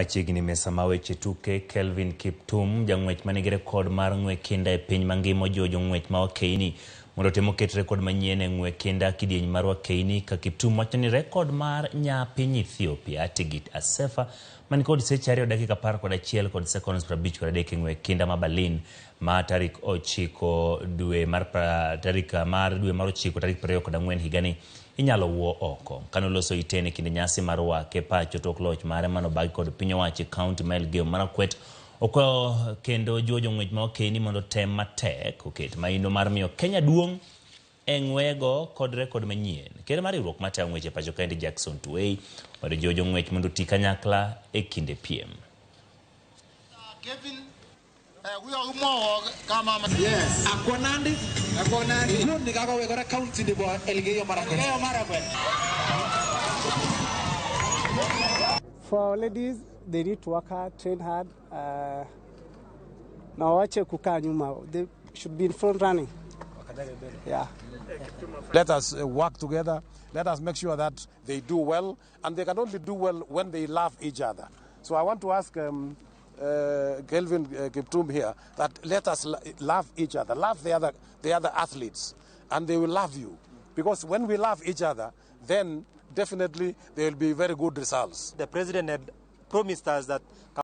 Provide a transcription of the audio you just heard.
Machiegni mesa ma weche tuke Kelvin Kiptum jang'wech manigi rekod mar ng'we kinda e piny mangima ojiwo ng'wech ma wakeini mondo temo ket rekod manyien e ng'we kinda kidieny mar wakeini ka Kiptum wacho ni rekod mar nya piny Ethiopia Tigit Asefa man kod seche 2 dakika 11 kod seconds 53 e ng'we kinda ma Berlin ma tarik 9 dwe mar 24 higani inyalo wuo oko kanoloso itene kinde nyasi mar wake pacho tok loch mare manobagi kod piny owacho kaunti ma Elgeyo Marakwet oko kendo jiwo jong'wech ma wakeini mondo tem matek oket maino mar miyo Kenya duong' e ng'wego kod rekod manyien. Ker mar riwruok matayo ng'weche pacho kaendi Jackson Tuwei mondo jiwo jong'wech mondo oti kanyakla e kinde piem. Yes. Akonandi. Lundi kaka wegora county de Elgeyo Marakwet. For ladies, they need to work hard, train hard. Na wache kukaa nyuma. They should be in front running. Yeah. Let us work together. Let us make sure that they do well, and they can only do well when they love each other. So I want to ask Kelvin Kiptum here that let us love each other, love the other athletes, and they will love you. Because when we love each other, then definitely there will be very good results. The president had promised us that